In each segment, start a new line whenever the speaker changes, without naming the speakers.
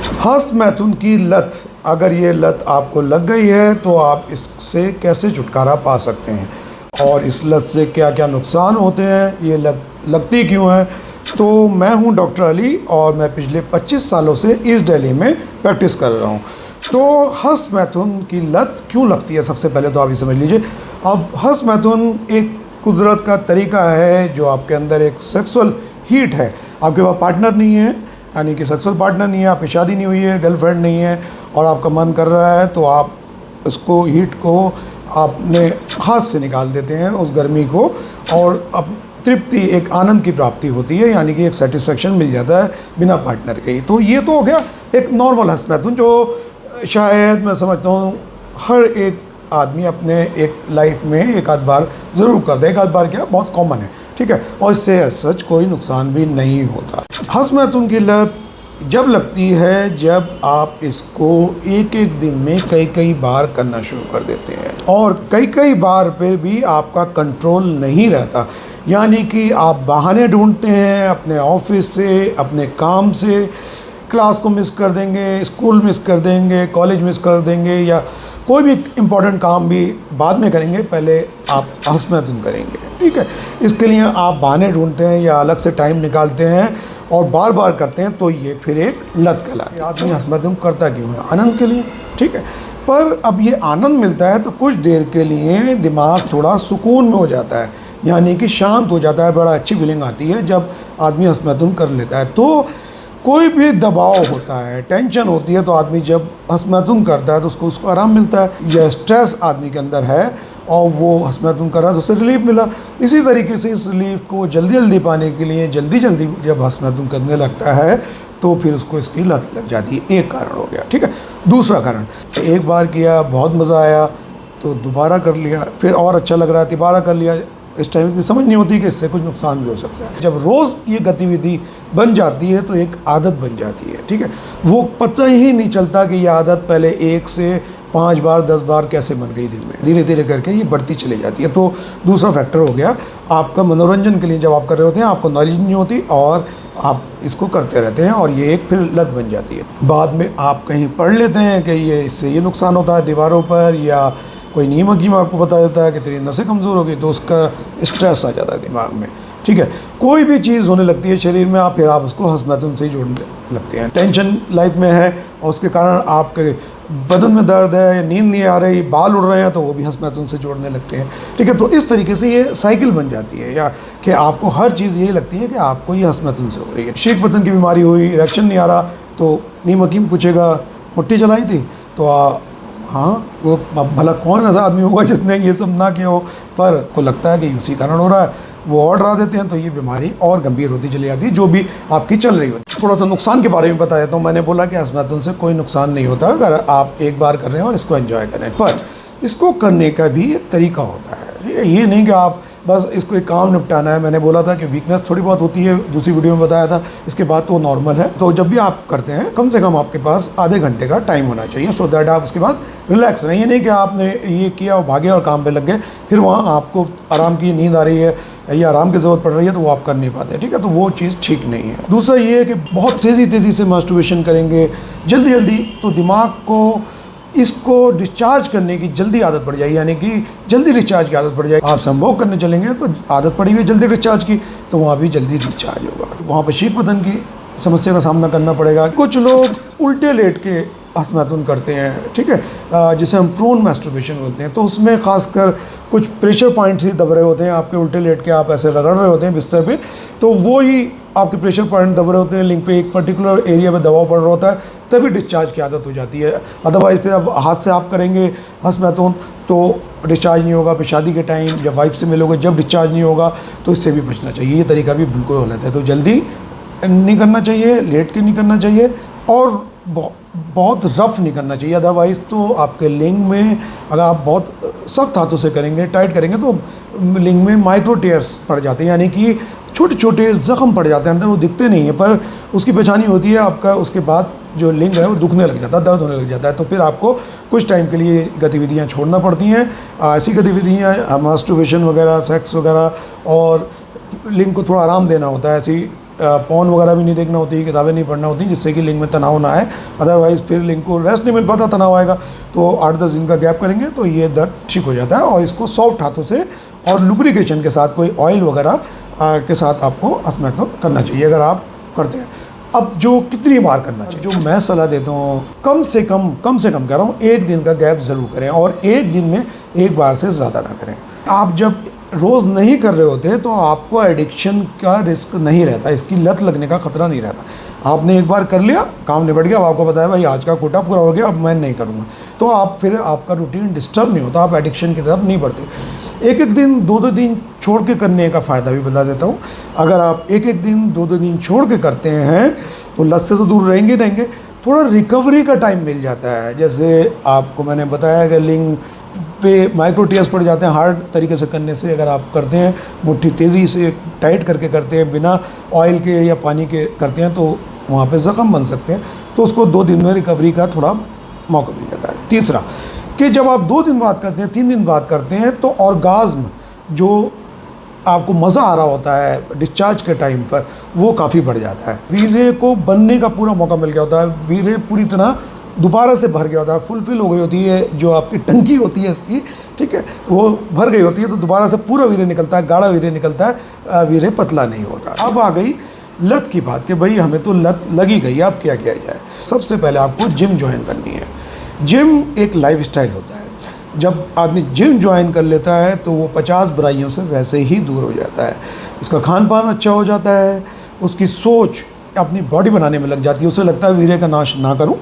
हस्तमैथुन की लत, अगर ये लत आपको लग गई है तो आप इससे कैसे छुटकारा पा सकते हैं और इस लत से क्या क्या नुकसान होते हैं, ये लगती क्यों है। तो मैं हूं डॉक्टर अली और मैं पिछले 25 सालों से ईस्ट दिल्ली में प्रैक्टिस कर रहा हूं। तो हस्तमैथुन की लत क्यों लगती है, सबसे पहले तो आप ये समझ लीजिए। अब हस्तमैथुन एक कुदरत का तरीका है जो आपके अंदर एक सेक्सुअल हीट है, आपके पास पार्टनर नहीं है, यानी कि सेक्सुअल पार्टनर नहीं है, आपकी शादी नहीं हुई है, गर्लफ्रेंड नहीं है और आपका मन कर रहा है, तो आप उसको हीट को अपने हाथ से निकाल देते हैं, उस गर्मी को, और अब तृप्ति, एक आनंद की प्राप्ति होती है, यानी कि एक सेटिस्फेक्शन मिल जाता है बिना पार्टनर के ही। तो ये तो हो गया एक नॉर्मल हस्तमैथुन, जो शायद मैं समझता हूँ हर एक आदमी अपने एक लाइफ में एक आध बार ज़रूर कर दे। एक आध बार क्या, बहुत कॉमन है, ठीक है, और इससे सच कोई नुकसान भी नहीं होता। हस्तमैथुन की लत जब लगती है जब आप इसको एक एक दिन में कई कई बार करना शुरू कर देते हैं और कई कई बार फिर भी आपका कंट्रोल नहीं रहता, यानी कि आप बहाने ढूंढते हैं अपने ऑफिस से, अपने काम से, क्लास को मिस कर देंगे, स्कूल मिस कर देंगे, कॉलेज मिस कर देंगे, या कोई भी इम्पोर्टेंट काम भी बाद में करेंगे, पहले आप हस्तमैथुन करेंगे, ठीक है। इसके लिए आप बहाने ढूंढते हैं या अलग से टाइम निकालते हैं और बार बार करते हैं, तो ये फिर एक लत कहलाती है। आदमी हस्तमैथुन करता क्यों है? आनंद के लिए, ठीक है। पर अब ये आनंद मिलता है तो कुछ देर के लिए दिमाग थोड़ा सुकून में हो जाता है, यानी कि शांत हो जाता है, बड़ा अच्छी फीलिंग आती है जब आदमी हस्तमैथुन कर लेता है। तो कोई भी दबाव होता है, टेंशन होती है, तो आदमी जब हस्तमैथुन करता है तो उसको आराम मिलता है। यह स्ट्रेस आदमी के अंदर है और वो हस्तमैथुन कर रहा है तो उससे रिलीफ मिला। इसी तरीके से इस रिलीफ को जल्दी जल्दी पाने के लिए जल्दी जल्दी जब हस्तमैथुन करने लगता है तो फिर उसको इसकी लत लग जाती है। एक कारण हो गया, ठीक है। दूसरा कारण, एक बार किया, बहुत मज़ा आया तो दोबारा कर लिया, फिर और अच्छा लग रहा है, दोबारा कर लिया। इस टाइम इतनी समझ नहीं होती कि इससे कुछ नुकसान भी हो सकता है। जब रोज़ ये गतिविधि बन जाती है तो एक आदत बन जाती है, ठीक है। वो पता ही नहीं चलता कि ये आदत पहले 1 से 5 बार 10 बार कैसे बन गई दिन में, धीरे धीरे करके ये बढ़ती चली जाती है। तो दूसरा फैक्टर हो गया आपका मनोरंजन के लिए, जब आप कर रहे होते हैं आपको नॉलेज नहीं होती और आप इसको करते रहते हैं और ये एक फिर लत बन जाती है। बाद में आप कहीं पढ़ लेते हैं कि ये इससे ये नुकसान होता है दीवारों पर, या कोई नीम हकीम आपको बता देता है कि तेरी नसें कमज़ोर हो गई, तो उसका स्ट्रेस आ जाता है दिमाग में, ठीक है। कोई भी चीज़ होने लगती है शरीर में, आप फिर आप उसको हस्तमैथुन से ही जोड़ने लगते हैं। टेंशन लाइफ में है और उसके कारण आपके बदन में दर्द है, नींद नहीं आ रही, बाल उड़ रहे हैं, तो वो भी हस्तमैथुन से जोड़ने लगते हैं, ठीक है। तो इस तरीके से ये साइकिल बन जाती है, या कि आपको हर चीज़ यही लगती है कि आपको ये हस्तमैथुन से हो रही है। शीख बदन की बीमारी हुई, इरेक्शन नहीं आ रहा, तो नीम हकीम पूछेगा मुट्ठी चलाई थी, तो हाँ, वो भला कौन ऐसा आदमी होगा जिसने ये सब ना किया हो, पर को लगता है कि उसी कारण हो रहा है, वो और डरा देते हैं, तो ये बीमारी और गंभीर होती चली जाती है जो भी आपकी चल रही होती है। थोड़ा सा नुकसान के बारे में बता देता हूँ। मैंने बोला कि हस्तमैथुन से कोई नुकसान नहीं होता अगर आप एक बार कर रहे हैं और इसको एंजॉय करें, पर इसको करने का भी एक तरीका होता है। ये नहीं कि आप बस इसको एक काम निपटाना है। मैंने बोला था कि वीकनेस थोड़ी बहुत होती है, दूसरी वीडियो में बताया था, इसके बाद तो नॉर्मल है। तो जब भी आप करते हैं कम से कम आपके पास आधे घंटे का टाइम होना चाहिए, सो दैट आप उसके बाद रिलैक्स रहें। ये नहीं कि आपने ये किया और भागे और काम पे लग गए, फिर वहाँ आपको आराम की नींद आ रही है या आराम की ज़रूरत पड़ रही है तो वो आप कर नहीं पाते, ठीक है। तो वो चीज़ ठीक नहीं है। दूसरा ये है कि बहुत तेज़ी से मास्टरबेशन करेंगे जल्दी जल्दी, तो दिमाग को इसको डिस्चार्ज करने की जल्दी आदत पड़ जाएगी, यानी कि जल्दी डिस्चार्ज की आदत पड़ जाएगी। आप संभोग करने चलेंगे तो आदत पड़ी हुई है जल्दी डिस्चार्ज की, तो वहाँ भी जल्दी डिस्चार्ज होगा। वहाँ पर शीख बदन की समस्या का सामना करना पड़ेगा। कुछ लोग उल्टे लेट के हस्तमैथुन करते हैं, ठीक है, जिसे हम प्रोन मास्टरबेशन बोलते हैं। तो उसमें खासकर कुछ प्रेशर पॉइंट्स ही दब रहे होते हैं, आपके उल्टे लेट के आप ऐसे रगड़ रहे होते हैं बिस्तर पे, तो वो ही आपके प्रेशर पॉइंट दब रहे होते हैं, लिंक पे एक पर्टिकुलर एरिया पे दबाव पड़ रहा होता है, तभी डिस्चार्ज की आदत हो जाती है। अदरवाइज़ फिर अब हाथ से आप करेंगे हस्तमैथुन तो डिस्चार्ज नहीं होगा। फिर शादी के टाइम जब वाइफ से मिलोगे जब डिस्चार्ज नहीं होगा, तो इससे भी बचना चाहिए। ये तरीका भी बिल्कुल गलत है। तो जल्दी नहीं करना चाहिए, लेट के नहीं करना चाहिए और बहुत रफ़ नहीं करना चाहिए। अदरवाइज़ तो आपके लिंग में अगर आप बहुत सख्त हाथों से करेंगे, टाइट करेंगे, तो लिंग में माइक्रो टेयर्स पड़ जाते हैं, यानी कि छोटे छोटे ज़ख्म पड़ जाते हैं अंदर। वो दिखते नहीं हैं पर उसकी पहचानी होती है आपका, उसके बाद जो लिंग है वो दुखने लग जाता है, दर्द होने लग जाता है। तो फिर आपको कुछ टाइम के लिए गतिविधियाँ छोड़ना पड़ती हैं। ऐसी गतिविधियाँ मास्टरबेशन वगैरह, सेक्स वगैरह, और लिंग को थोड़ा आराम देना होता है। ऐसी फ़ोन वगैरह भी नहीं देखना होती, किताबें नहीं पढ़ना होती, जिससे कि लिंग में तनाव ना आए। अदरवाइज़ फिर लिंग को रेस्ट नहीं मिल पाता, तनाव आएगा। तो 8-10 दिन का गैप करेंगे तो ये दर्द ठीक हो जाता है। और इसको सॉफ्ट हाथों से और लुब्रिकेशन के साथ, कोई ऑयल वगैरह के साथ आपको अस्मैथुन करना चाहिए अगर आप करते हैं। अब जो कितनी बार करना चाहिए, जो मैं सलाह देता हूँ, कम से कम कह रहा हूँ 1 दिन का गैप ज़रूर करें, और 1 दिन में 1 बार से ज़्यादा ना करें। आप जब रोज़ नहीं कर रहे होते तो आपको एडिक्शन का रिस्क नहीं रहता, इसकी लत लगने का ख़तरा नहीं रहता। आपने एक बार कर लिया, काम निपट गया, अब आपको पता है भाई आज का कोटा पूरा हो गया, अब मैं नहीं करूँगा, तो आप फिर आपका रूटीन डिस्टर्ब नहीं होता, आप एडिक्शन की तरफ नहीं बढ़ते। 1-1 दिन 2-2 दिन छोड़ के करने का फ़ायदा भी बता देता हूँ। अगर आप 1-1 दिन 2-2 दिन छोड़ के करते हैं तो लत से तो दूर रहेंगे, थोड़ा रिकवरी का टाइम मिल जाता है। जैसे आपको मैंने बताया कि लिंग पे माइक्रो टीयर्स पड़ जाते हैं हार्ड तरीके से करने से। अगर आप करते हैं, मुट्ठी तेज़ी से टाइट करके करते हैं, बिना ऑयल के या पानी के करते हैं, तो वहाँ पे ज़ख़म बन सकते हैं। तो उसको 2 दिन में रिकवरी का थोड़ा मौका मिल जाता है। तीसरा कि जब आप 2 दिन बाद करते हैं, 3 दिन बाद करते हैं, तो ऑर्गाज़्म जो आपको मज़ा आ रहा होता है डिस्चार्ज के टाइम पर, वो काफ़ी बढ़ जाता है। वीर्य को बनने का पूरा मौका मिल गया होता है, वीर्य पूरी तरह दोबारा से भर गया होता है, फुलफिल हो गई होती है, जो आपकी टंकी होती है इसकी, ठीक है, वो भर गई होती है, तो दोबारा से पूरा वीर्य निकलता है, गाढ़ा वीर्य निकलता है, वीर्य पतला नहीं होता। अब आ गई लत की बात कि भाई हमें तो लत लगी गई, अब क्या किया जाए। सबसे पहले आपको जिम ज्वाइन करनी है। जिम एक लाइफस्टाइल होता है। जब आदमी जिम ज्वाइन कर लेता है तो वो 50 बुराइयों से वैसे ही दूर हो जाता है। उसका खान पान अच्छा हो जाता है, उसकी सोच अपनी बॉडी बनाने में लग जाती है। उसे लगता है वीर्य का नाश ना करूं,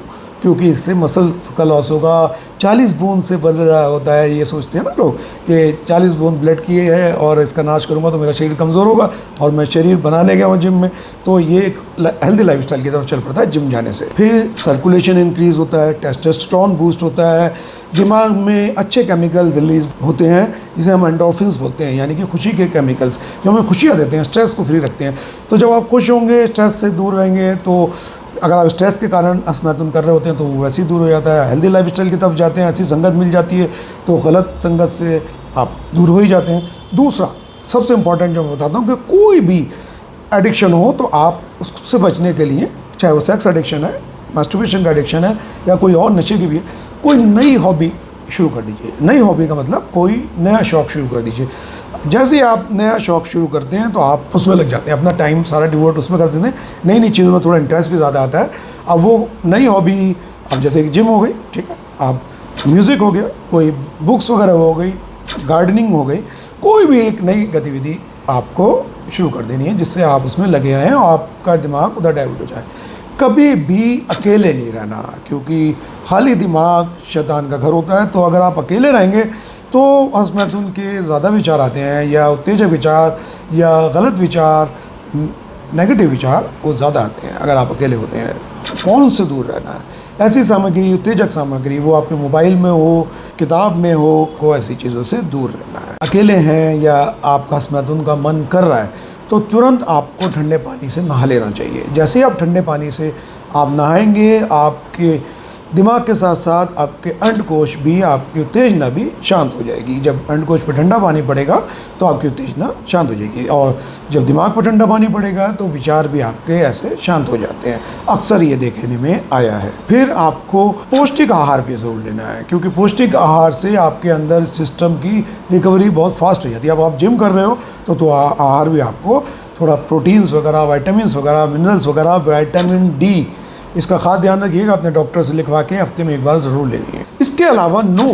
क्योंकि इससे मसल्स का लॉस होगा। 40 बूंद से बन रहा होता है, ये सोचते हैं ना लोग कि 40 बूंद ब्लड की है और इसका नाश करूँगा तो मेरा शरीर कमज़ोर होगा, और मैं शरीर बनाने गया हूँ जिम में। तो ये एक हेल्दी लाइफस्टाइल की तरफ चल पड़ता है जिम जाने से। फिर सर्कुलेशन इंक्रीज़ होता है, टेस्टोस्टेरोन बूस्ट होता है, दिमाग में अच्छे केमिकल्स रिलीज होते हैं जिसे हम एंडोर्फिन्स बोलते हैं, यानी कि खुशी के केमिकल्स जो हमें खुशियाँ देते हैं, स्ट्रेस को फ्री रखते हैं। तो जब आप खुश होंगे, स्ट्रेस से दूर रहेंगे, तो अगर आप स्ट्रेस के कारण अस्मैथुन कर रहे होते हैं तो वो वैसे ही दूर हो जाता है। हेल्दी लाइफस्टाइल की तरफ जाते हैं, ऐसी संगत मिल जाती है तो गलत संगत से आप दूर हो ही जाते हैं। दूसरा सबसे इम्पॉर्टेंट जो मैं बताता हूँ कि कोई भी एडिक्शन हो तो आप उससे बचने के लिए, चाहे वो सेक्स एडिक्शन है, मास्टरबेशन का एडिक्शन है, या कोई और नशे की भी है, कोई नई हॉबी शुरू कर दीजिए। नई हॉबी का मतलब कोई नया शौक़ शुरू कर दीजिए। जैसे ही आप नया शौक़ शुरू करते हैं तो आप उसमें लग जाते हैं, अपना टाइम सारा डिवोट उसमें कर देते हैं। नई नई चीज़ों में थोड़ा इंटरेस्ट भी ज़्यादा आता है। अब वो नई हॉबी, अब जैसे एक जिम हो गई, ठीक है, आप म्यूज़िक हो गया, कोई बुक्स वगैरह हो गई, गार्डनिंग हो गई, कोई भी एक नई गतिविधि आपको शुरू कर देनी है जिससे आप उसमें लगे रहें और आपका दिमाग उधर डाइवर्ट हो जाए। कभी भी अकेले नहीं रहना, क्योंकि खाली दिमाग शैतान का घर होता है। तो अगर आप अकेले रहेंगे तो अस्मैथुन के ज़्यादा विचार आते हैं, या उत्तेजक विचार या गलत विचार, नेगेटिव विचार वो ज़्यादा आते हैं अगर आप अकेले होते हैं। फ़ोन से दूर रहना है। ऐसी सामग्री, उत्तेजक सामग्री, वो आपके मोबाइल में हो, किताब में हो, को ऐसी चीज़ों से दूर रहना है। अकेले हैं या आपका अस्मैथुन का मन कर रहा है तो तुरंत आपको ठंडे पानी से नहा लेना चाहिए। जैसे ही आप ठंडे पानी से आप नहाएंगे, आपके दिमाग के साथ साथ आपके अंडकोश भी, आपकी उत्तेजना भी शांत हो जाएगी। जब अंडकोश पर ठंडा पानी पड़ेगा तो आपकी उत्तेजना शांत हो जाएगी, और जब दिमाग पर ठंडा पानी पड़ेगा तो विचार भी आपके ऐसे शांत हो जाते हैं। अक्सर ये देखने में आया है। फिर आपको पौष्टिक आहार भी ज़रूर लेना है, क्योंकि पौष्टिक आहार से आपके अंदर सिस्टम की रिकवरी बहुत फास्ट हो जाती है। अब आप जिम कर रहे हो तो आहार भी आपको थोड़ा प्रोटीन्स वगैरह, वाइटामिन वगैरह, मिनरल्स वगैरह, विटामिन डी, इसका खास ध्यान रखिएगा, अपने डॉक्टर से लिखवा के हफ्ते में 1 बार ज़रूर लेनी है। इसके अलावा नो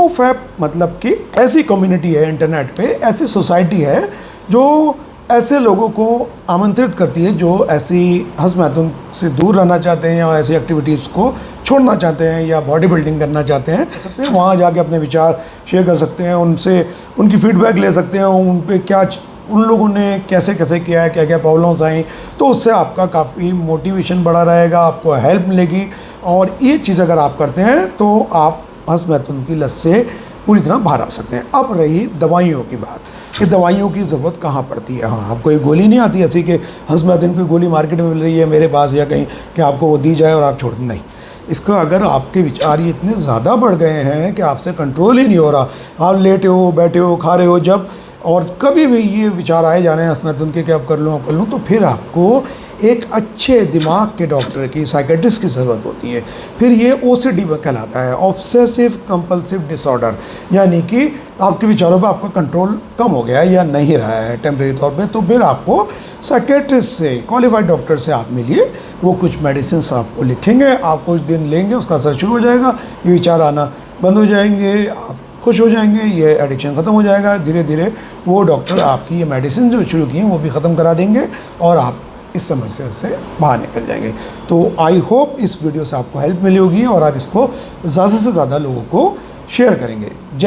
फैप मतलब कि ऐसी कम्युनिटी है इंटरनेट पे, ऐसी सोसाइटी है जो ऐसे लोगों को आमंत्रित करती है जो ऐसी अस्मैथुन से दूर रहना चाहते हैं या ऐसी एक्टिविटीज़ को छोड़ना चाहते हैं या बॉडी बिल्डिंग करना चाहते हैं। वहाँ जाके अपने विचार शेयर कर सकते हैं, उनसे उनकी फीडबैक ले सकते हैं, उन पे क्या, उन लोगों ने कैसे कैसे किया है, क्या क्या प्रॉब्लम्स आई, तो उससे आपका काफ़ी मोटिवेशन बढ़ा रहेगा, आपको हेल्प मिलेगी। और ये चीज़ अगर आप करते हैं तो आप अस्मैथुन की लत से पूरी तरह बाहर आ सकते हैं। अब रही दवाइयों की बात कि दवाइयों की ज़रूरत कहाँ पड़ती है। हाँ, आपको एक गोली नहीं आती ऐसी कि अस्मैथुन की गोली मार्केट में मिल रही है मेरे पास या कहीं कि आपको वो दी जाए और आप छोड़ दें, नहीं। इसका अगर आपके विचार ये इतने ज़्यादा बढ़ गए हैं कि आपसे कंट्रोल ही नहीं हो रहा, आप लेटे हो, बैठे हो, खा रहे हो, जब और कभी भी ये विचार आए जा रहे हैं हंसना उनके कि अब कर लूँ, तो फिर आपको एक अच्छे दिमाग के डॉक्टर की, साइकेट्रिस्ट की ज़रूरत होती है। फिर ये ओसीडी कहलाता है, ऑब्सेसिव कंपल्सिव डिसऑर्डर, यानी कि आपके विचारों पर आपका कंट्रोल कम हो गया है या नहीं रहा है टेम्परेरी तौर पे, तो फिर आपको साइकेट्रिस्ट से, क्वालिफाइड डॉक्टर से आप मिलिए। वो कुछ मेडिसिन आपको लिखेंगे, आप कुछ दिन लेंगे, उसका असर शुरू हो जाएगा, ये विचार आना बंद हो जाएंगे, आप खुश हो जाएंगे, ये एडिक्शन ख़त्म हो जाएगा। धीरे धीरे वो डॉक्टर आपकी ये मेडिसिन जो शुरू की हैं वो भी ख़त्म करा देंगे और आप इस समस्या से बाहर निकल जाएंगे। तो आई होप इस वीडियो से आपको हेल्प मिली होगी और आप इसको ज़्यादा से ज़्यादा लोगों को शेयर करेंगे। जय